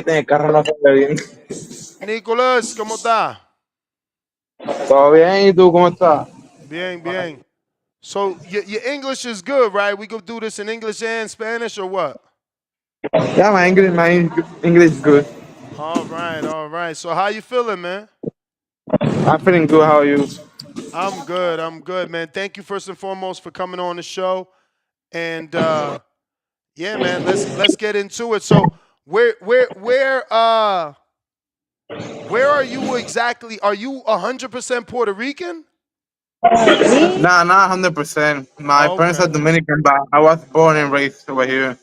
en el carro no se ve bien. Nicholas, ¿cómo está? ¿Todo bien? ¿Y tú cómo estás? Bien, bien. So your English is good, right? We could do this in English and Spanish or what? Yeah, my English is good. All right, all right. So how you feeling, man? I'm feeling good. How are you? I'm good, man. Thank you first and foremost for coming on the show. And yeah, man, let's get into it. So where are you exactly? Are you 100% Puerto Rican? Nah, not 100%. My parents are Okay. Dominican, but I was born and raised over here.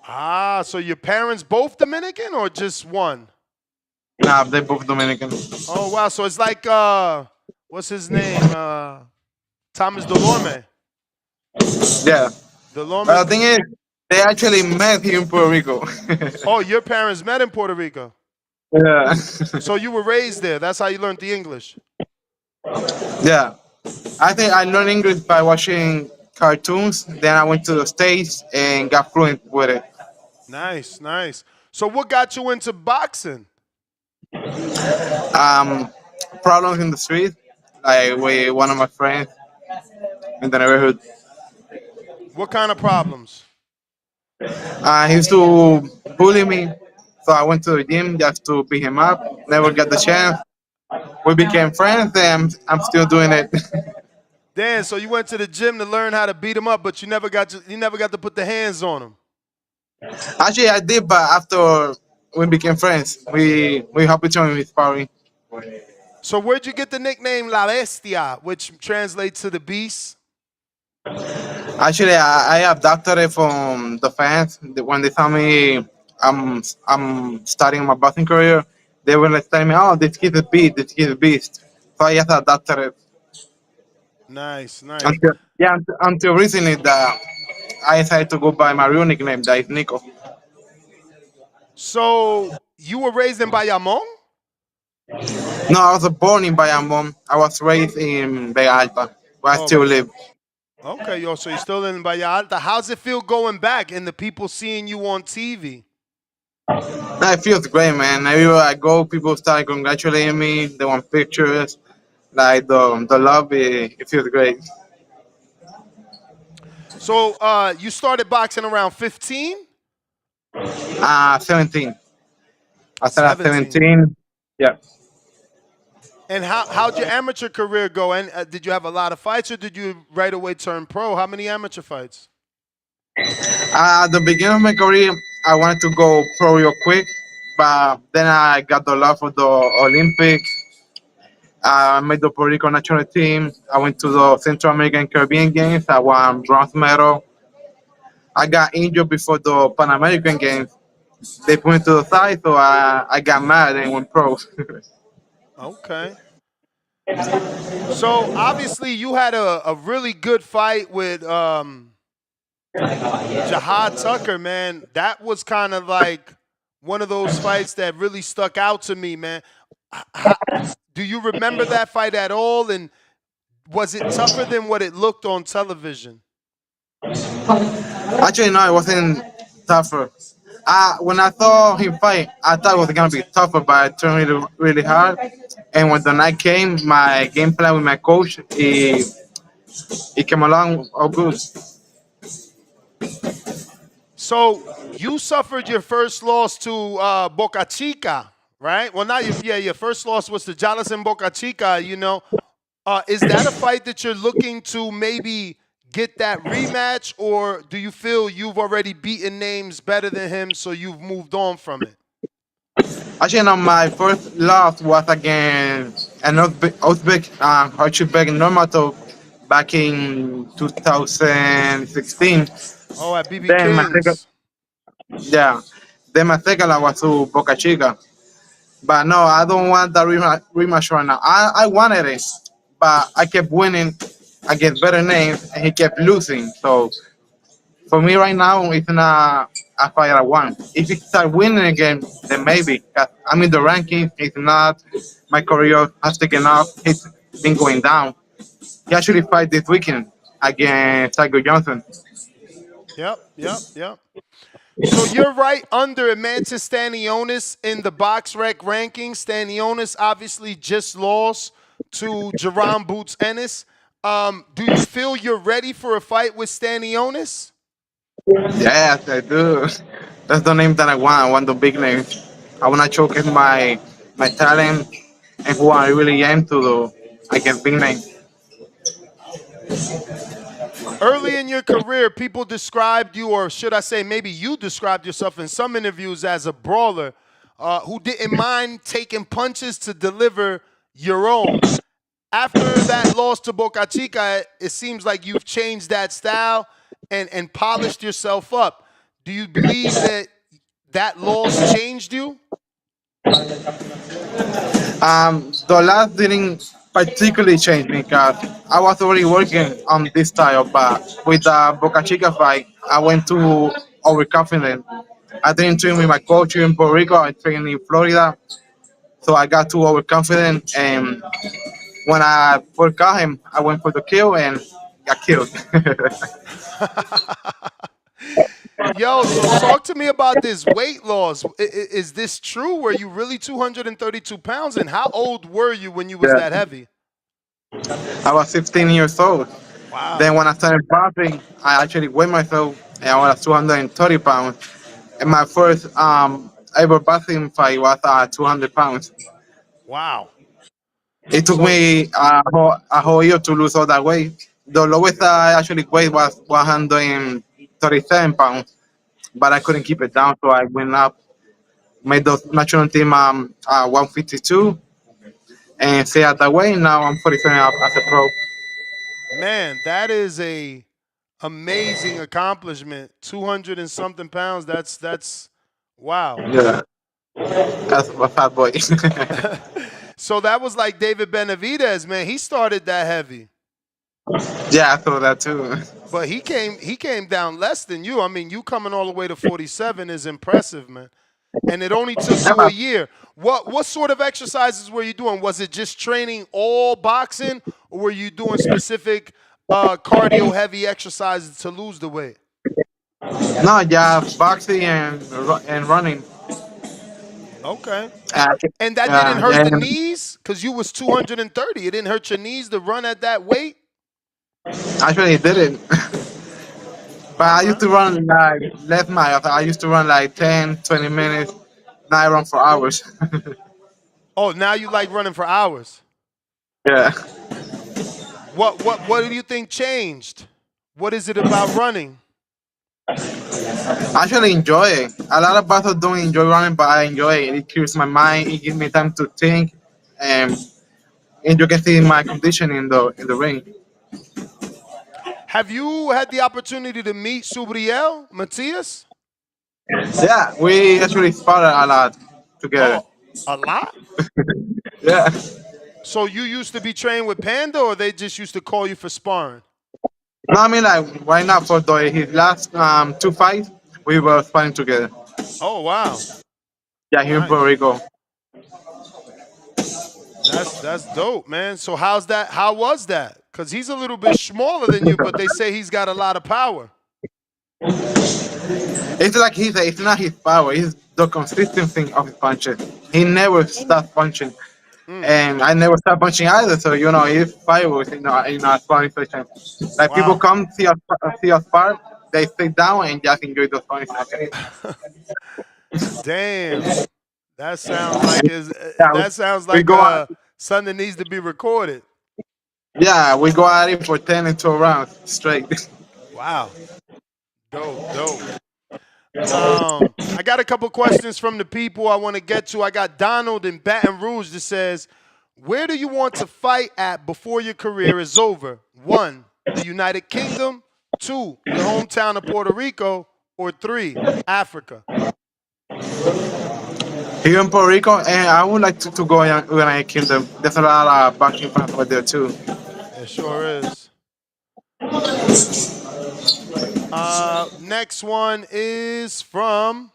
Ah, so your parents both Dominican or just one? Nah, they both Dominican. Oh wow, so it's like what's his name? Thomas Delorme. Yeah. Delorme's But the thing is, they actually met here in Puerto Rico. Oh, your parents met in Puerto Rico. Yeah. So you were raised there. That's how you learned the English. Yeah. I think I learned English by watching cartoons. Then I went to the States and got fluent with it. Nice, nice. So what got you into boxing? Um, Problems in the street, like with one of my friends in the neighborhood. What kind of problems? He used to bully me, so I went to the gym just to beat him up. Never got the chance. We became friends, and I'm still doing it. Dan, so you went to the gym to learn how to beat him up, but you never got to put the hands on him. Actually, I did, but after we became friends, we helped each other with sparring. So where'd you get the nickname La Bestia, which translates to the beast? Actually, I abducted it from the fans. When they saw me, I'm starting my boxing career. They were like telling me, "Oh, this kid is beast. This kid is beast." So I just adapted it Nice, nice. until until recently that I decided to go by my real nickname, that is Nico. So you were raised in Bayamon? No, I was born in Bayamon. I was raised in Vega Alta, where I Oh, still live. okay, yo. So you're still in Vallarta. How's it feel going back and the people seeing you on TV? No, it feels great, man. Everywhere I go, people start congratulating me. They want pictures. Like the love, it feels great. So you started boxing around 15? 17. I started at 17. 17. Yeah. And how'd your amateur career go? And did you have a lot of fights, or did you right away turn pro? How many amateur fights? At the beginning of my career, I wanted to go pro real quick, but then I got the love for the Olympics. I made the Puerto Rico national team. I went to the Central American Caribbean Games. I won bronze medal. I got injured before the Pan American Games. They put me to the side, so I got mad and went pro. Okay. So obviously you had a really good fight with Jihad Tucker, man. That was kind of like one of those fights that really stuck out to me, man. How, do you remember that fight at all? And was it tougher than what it looked on television? Actually, no, it wasn't tougher. When I saw him fight, I thought it was gonna be tougher, but it turned really, really hard. And when the night came, my game plan with my coach, it came along all good. So you suffered your first loss to Boca Chica, right? Well, not your first loss was to Jonathan Boca Chica. You know, is that a fight that you're looking to maybe get that rematch, or do you feel you've already beaten names better than him, so you've moved on from it? Actually, no, my first loss was against an Uzbek, Archibek Normatov back in 2016. Oh, at BB Then my second, Kings. yeah, then my second loss was to Boca Chica. But no, I don't want that rematch right now. I wanted it, but I kept winning against better names, and he kept losing. So for me right now, it's not a fight I want. If he start winning again, then maybe. 'Cause I'm in the rankings. It's not. My career has taken off. It's been going down. He actually fight this weekend against Tiger Johnson. Yep, yep, yep. So you're right under Mantis Stanionis in the box rec rankings. Stanionis obviously just lost to Jerome Boots Ennis. Do you feel you're ready for a fight with Stanionis? Yes, I do. That's the name that I want. I want the big name. I want to showcase my talent and who I really am to do. I get big name. Early in your career, people described you, or should I say, maybe you described yourself in some interviews as a brawler who didn't mind taking punches to deliver your own. After that loss to Boca Chica, it seems like you've changed that style and polished yourself up. Do you believe that that loss changed you? The last didn't particularly change me because I was already working on this style, but with the Boca Chica fight, I went too overconfident. I didn't train with my coach here in Puerto Rico. I trained in Florida, so I got too overconfident. And when I first got him, I went for the kill and got killed. Yo, so talk to me about this weight loss. Is this true? Were you really 232 pounds? And how old were you when you was Yeah. that heavy? I was 15 years old. Then Wow. when I started boxing, I actually weighed myself, and I was 230 pounds. And my first ever boxing fight was 200 pounds. Wow. It took So, me a whole year to lose all that weight. The lowest I actually weighed was 137 pounds, but I couldn't keep it down, so I went up, made the national team 152, and stay at that weight. Now I'm 47 up as a pro. man, that is a amazing accomplishment. 200 and something pounds. That's wow. Yeah, that's a fat boy. So that was like David Benavidez, man. He started that heavy, Yeah, I thought that too. but he came down less than you. I mean, you coming all the way to 47 is impressive, man. And it only took you a year. What sort of exercises were you doing? Was it just training all boxing, or were you doing specific cardio heavy exercises to lose the weight? No, yeah, boxing and running. Okay. Uh, And that didn't hurt the and knees because you was 230. It didn't hurt your knees to run at that weight. actually, it didn't. But All I used right. to run like left mile. I used to run like 10, 20 minutes. Now I run for hours. Oh, now you like running for hours. Yeah. What do you think changed? What is it about running? I actually enjoy it. A lot of us don't enjoy running, but I enjoy it. It clears my mind. It gives me time to think, and, and you can see my condition in the ring. Have you had the opportunity to meet Subriel Matias? Yeah, we actually spar a lot together. Oh, a lot? Yeah. So you used to be trained with Panda, or they just used to call you for sparring? No, I mean like why not for his last two fights we were sparring together. Oh, wow. Yeah, here in Puerto Nice. Rico. That's dope, man. So how's that? How was that? Because he's a little bit smaller than you, but they say he's got a lot of power. It's like it's not his power, it's the consistency of his punches. He never stops punching. Mm, And I never stop punching either, so it's fireworks in our sparring session. Like people wow. come see us spar, they sit down and just enjoy the sparring session. Damn. That sounds like Yeah, that sounds we like go out, something that needs to be recorded. yeah, we go at it for 10 and 12 rounds straight. Wow. Dope, dope. I got a couple questions from the people I want to get to. I got Donald in Baton Rouge that says, where do you want to fight at before your career is over? 1, the United Kingdom. 2, your hometown of Puerto Rico. Or 3, Africa. Here in Puerto Rico, and I would like to go in United Kingdom. There's a lot of boxing fans over there too. It sure is. Next one is from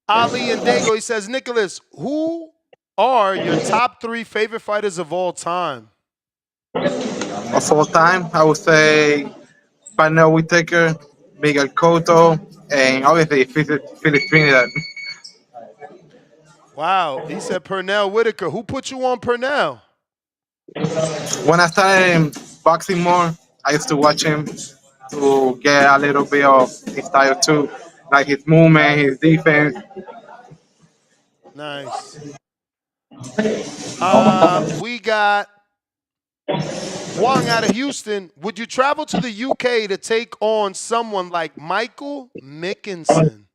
Ali and Dago. He says, Nicholas, who are your top 3 favorite fighters of all time? Of all time, I would say Pernell Whitaker, Miguel Cotto, and obviously Philip Trinidad. Wow. He said Pernell Whitaker. Who put you on Pernell? When I started boxing more, I used to watch him to get a little bit of his style too, like his movement, his defense. Nice. We got Wong out of Houston. Would you travel to the UK to take on someone like Michael Mickinson?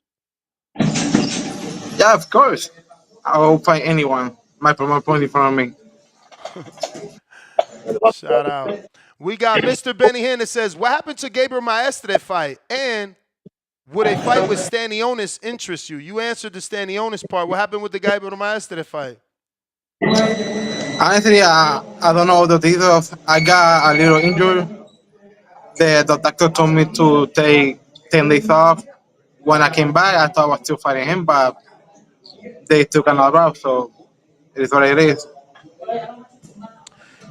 Yeah, of course. I will fight anyone. My promoter point in front of me. Shout out. We got Mr. Benny Hinn that says, what happened to Gabriel Maestre fight? And would a fight with Stanionis interest you? You answered the Stanionis part. What happened with the Gabriel Maestre fight? Honestly, I don't know the details. I got a little injured. The doctor told me to take 10 days off. When I came back, I thought I was still fighting him, but they took another route, so it is what it is.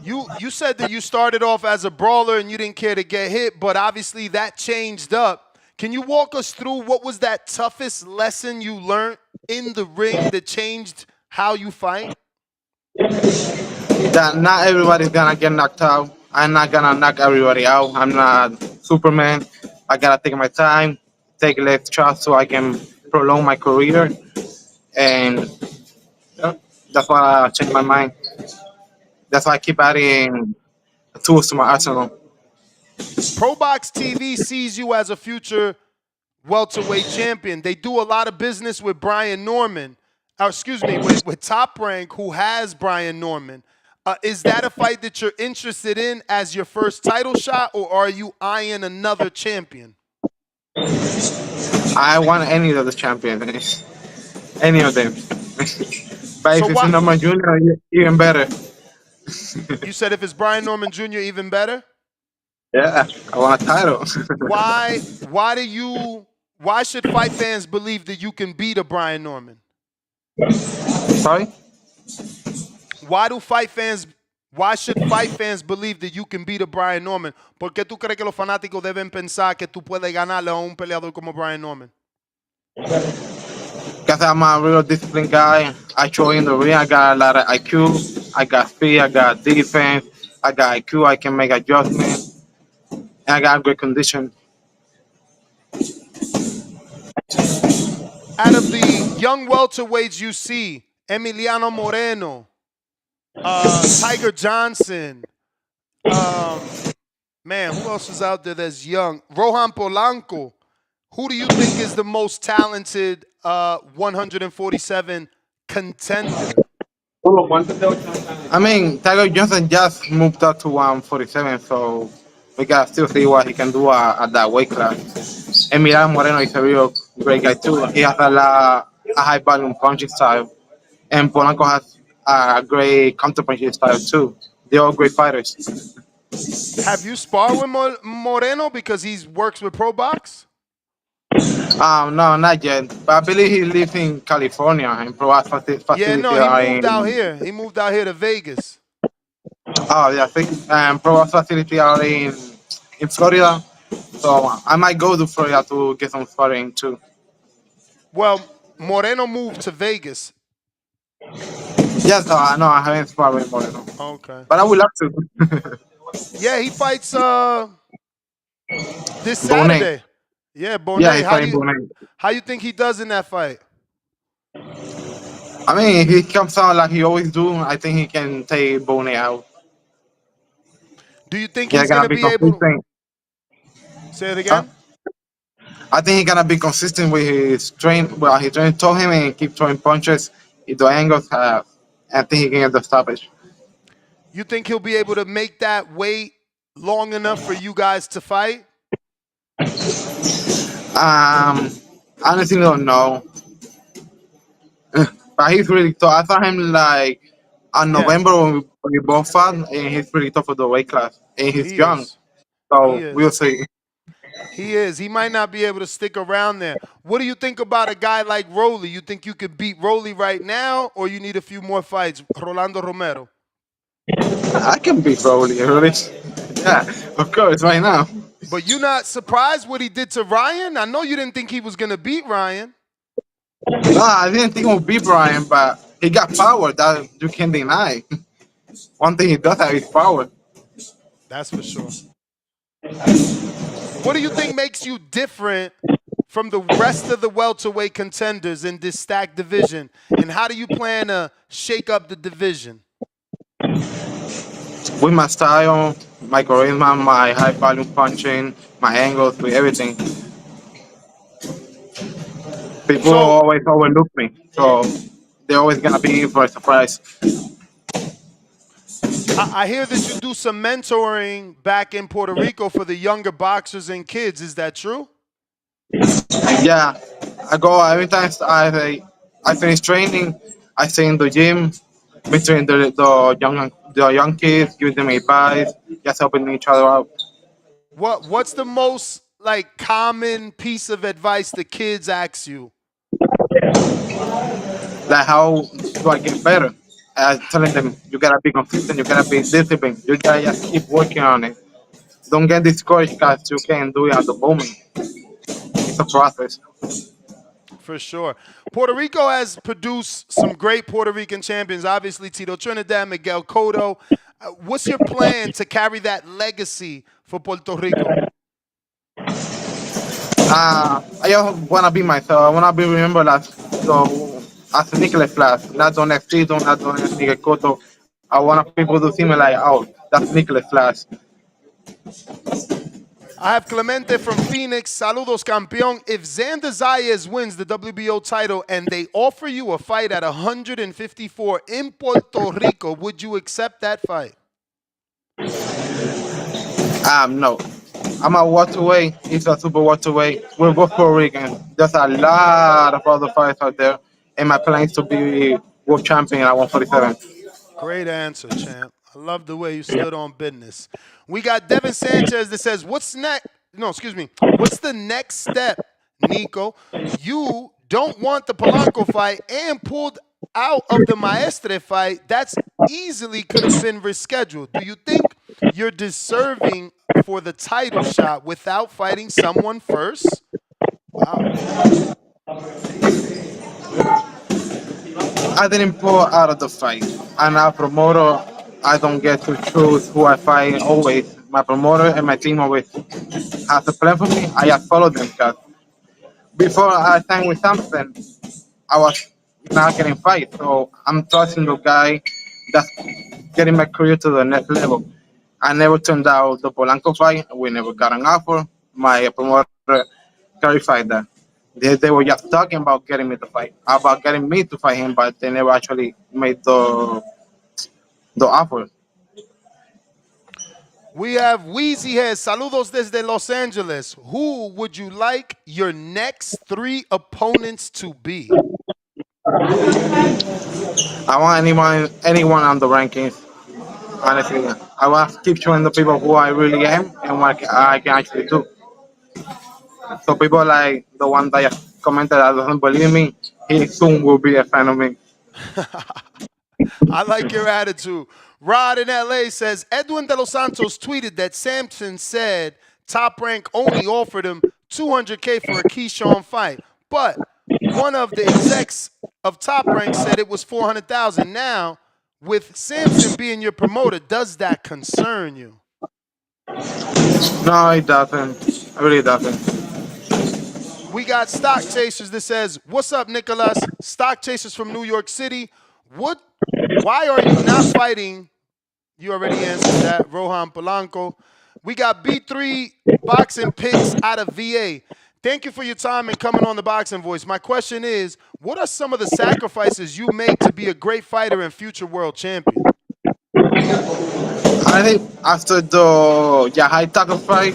You said that you started off as a brawler and you didn't care to get hit, but obviously that changed up. Can you walk us through what was that toughest lesson you learned in the ring that changed how you fight? That not everybody's gonna get knocked out. I'm not gonna knock everybody out. I'm not Superman. I gotta take my time, take less shots so I can prolong my career, and uh, that's why I changed my mind. That's why I keep adding tools to my arsenal. ProBox TV sees you as a future welterweight champion. They do a lot of business with Brian Norman, or excuse me, with Top Rank, who has Brian Norman. Is that a fight that you're interested in as your first title shot, or are you eyeing another champion? I want any of the champions, any of them. But So if it's why? Norman Jr., even better. You said if it's Brian Norman Jr., even better. Yeah, I want a title. Why? Why should fight fans believe that you can beat a Brian Norman? Sorry? Why should fight fans believe that you can beat a Brian Norman? ¿Por qué tú crees que los fanáticos deben pensar que tú puedes ganarle a un peleador como Brian Norman? Because I'm a real disciplined guy. I show in the ring. I got a lot of IQ. I got speed. I got defense. I got IQ. I can make adjustments. And I got great condition. Out of the young welterweights you see, Emiliano Moreno, Tiger Johnson, man, who else is out there that's young? Rohan Polanco. Who do you think is the most talented 147 contender? I mean, Tiger Johnson just moved up to 147, so we got to still see what he can do at that weight class. Emiliano Moreno is a real great guy too. He has a high volume punching style, and Polanco has a great counter punching style too. They're all great fighters. Have you sparred with Moreno because he works with ProBox? No, not yet. But I believe he lives in California in Pro facility. Yeah, no, he moved out here. He moved out here to Vegas. Oh, yeah, I think Pro facility are in Florida. So I might go to Florida to get some sparring too. Well, Moreno moved to Vegas. Yes, no, I haven't sparred with Moreno. Okay. But I would love to. Yeah, he fights this Saturday. Bonet. Yeah, Bonet. Yeah, he's fighting Bonet. How you think he does in that fight? I mean, if he comes out like he always do, I think he can take Bonet out. Do you think he's going to be able to... Say it again? I think he's going to be consistent with his train. Well, his trainer told him and keep throwing punches into angles. I think he can get the stoppage. You think he'll be able to make that wait long enough for you guys to fight? Honestly, don't know. But he's really tough. I saw him like in November when we both fought, and he's pretty tough for the weight class. And he's young. So we'll see. He is. He might not be able to stick around there. What do you think about a guy like Rolly? You think you could beat Rolly right now, or you need a few more fights? Rolando Romero. I can beat Rolly, really. Yeah, of course, right now. But you're not surprised what he did to Ryan? I know you didn't think he was going to beat Ryan. No, I didn't think it would be Brian, but he got power that you can't deny. One thing he does have is power. That's for sure. What do you think makes you different from the rest of the welterweight contenders in this stacked division? And how do you plan to shake up the division? With my style, my charisma, my high volume punching, my angles, with everything. People So always overlook me, so they're always gonna be in for a surprise. I hear that you do some mentoring back in Puerto Rico for the younger boxers and kids. Is that true? Yeah, I go every time I finish training. I stay in the gym, between the young kids, giving them advice, just helping each other out. What's the most like common piece of advice the kids ask you? Like how do I get better? Telling them you gotta be consistent, you gotta be disciplined, you gotta just keep working on it. Don't get discouraged because you can't do it at the moment. It's a process. For sure. Puerto Rico has produced some great Puerto Rican champions. Obviously, Tito Trinidad, Miguel Cotto. What's your plan to carry that legacy for Puerto Rico? I just wanna be myself. I wanna be remembered as Nicklaus Flaz, not the next Tito, not the next Miguel Cotto. I want people to see me like, oh, that's Nicklaus Flaz. I have Clemente from Phoenix. Saludos, campeón. If Xander Zayas wins the WBO title and they offer you a fight at 154 in Puerto Rico, would you accept that fight? No. I'm a welterweight. He's a super welterweight. We're both Puerto Rican. There's a lot of other fights out there, and my plan is to be world champion at 147. Great answer, champ. I love the way you stood on business. We got Devin Sanchez that says, what's next? No, excuse me. What's the next step, Nico? You don't want the Polanco fight and pulled out of the Maestre fight. That's easily could have been rescheduled. Do you think you're deserving for the title shot without fighting someone first? Wow. I didn't pull out of the fight. I'm a promoter. I don't get to choose who I fight always. My promoter and my team always has a plan for me. I just follow them because before I signed with something, I was not getting fight. So I'm trusting the guy that's getting my career to the next level. I never turned out the Polanco fight. We never got an offer. My promoter clarified that. They were just talking about getting me to fight, about getting me to fight him, but they never actually made the offer. We have Wheezy here. Saludos desde Los Angeles. Who would you like your next 3 opponents to be? I want anyone on the rankings. Honestly, I want to keep showing the people who I really am and what I can actually do. So people like the one that just commented that doesn't believe me, he soon will be a fan of me. I like your attitude. Rod in LA says Edwin De Los Santos tweeted that Sampson said Top Rank only offered him $200K for a Keyshawn fight, but one of the execs of Top Rank said it was $400,000. Now, with Sampson being your promoter, does that concern you? No, it doesn't. It really doesn't. We got Stock Chasers that says, what's up, Nicholas? Stock Chasers from New York City. Why are you not fighting? You already answered that, Rohan Polanco. We got B3 Boxing Picks out of VA. Thank you for your time and coming on the Boxing Voice. My question is, what are some of the sacrifices you make to be a great fighter and future world champion? I think after the Yahai Taco fight,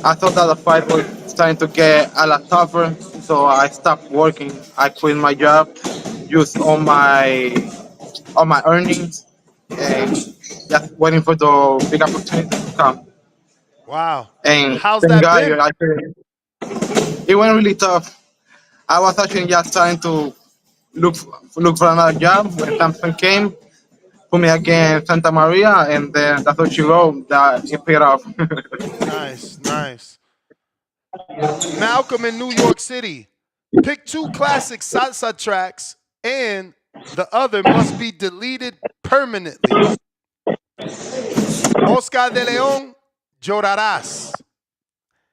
I thought that the fight was starting to get a lot tougher, so I stopped working. I quit my job, used all my earnings, and just waiting for the big opportunity to come. Wow. And How's thank that God, been? it went really tough. I was actually just trying to look for another job when something came, put me against Santa Maria, and then that's what she wrote. That it paid off. Nice, nice. Malcolm in New York City. Pick 2 classic salsa tracks, and the other must be deleted permanently. Oscar de León, Llorarás.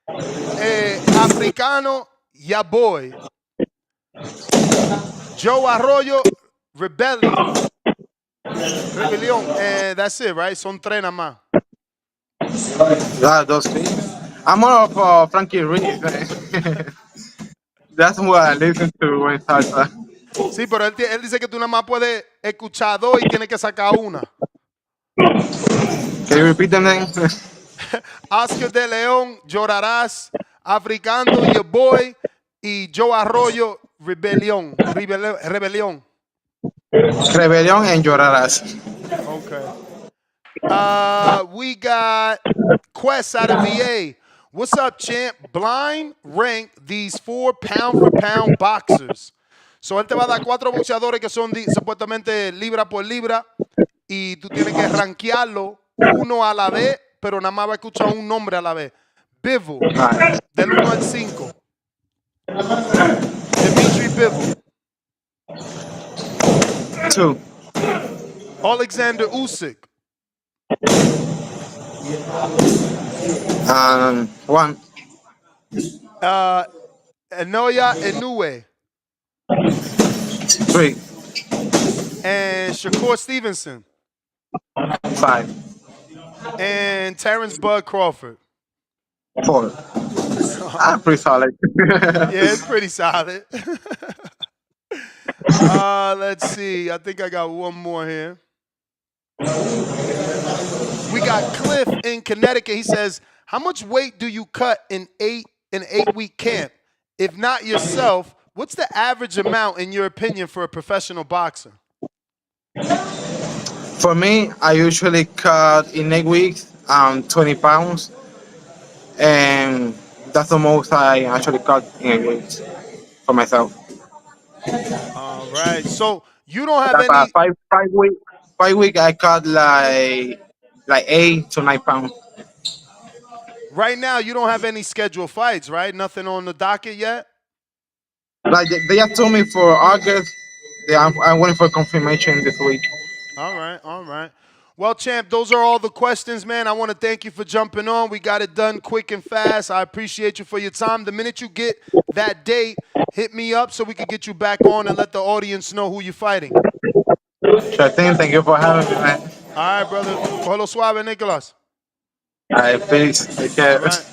Africano, Ya Boy. Joe Arroyo, Rebellion. Rebellion. That's it, right? Son 3 nada más. Those things. I'm more of Frankie Ruiz. That's what I listen to when salsa. Sí, pero él dice que tú nada más puedes escuchar 2 y tienes que sacar una. Can you repeat the name? Oscar de León, Llorarás. Africano, Your Boy. Y Joe Arroyo, Rebellion. Rebellion. Rebelión and Llorarás. Okay. We got Quest out of VA. What's up, champ? Blind rank these 4 pound-for-pound boxers. So él te va a dar 4 boxeadores que son supuestamente libra por libra y tú tienes que rankearlo uno a la vez, pero nada más va a escuchar un nombre a la vez. Bivol, del 1 al 5. Dimitri Bivol. 2. Alexander Usyk. 1. Enoya Inoue. 3. And Shakur Stevenson. 5. And Terrence Bud Crawford. 4. Pretty solid. Yeah, it's pretty solid. Let's see. I think I got one more here. We got Cliff in Connecticut. He says, how much weight do you cut in an 8-week camp? If not yourself, what's the average amount, in your opinion, for a professional boxer? For me, I usually cut in 8 weeks 20 pounds, and that's the most I actually cut in 8 weeks for myself. All right. So you don't have Like any 5 week I cut like 8 to 9 pounds. right now. You don't have any scheduled fights, right? Nothing on the docket yet. Like they just told me for August. I'm waiting for confirmation this week. All right, all right. Well, champ, those are all the questions, man. I want to thank you for jumping on. We got it done quick and fast. I appreciate you for your time. The minute you get that date, hit me up so we can get you back on and let the audience know who you're fighting. Sure thing. Thank you for having me, man. All right, brother. Colo suave, Nicklaus. All right, peace. Take care. All right.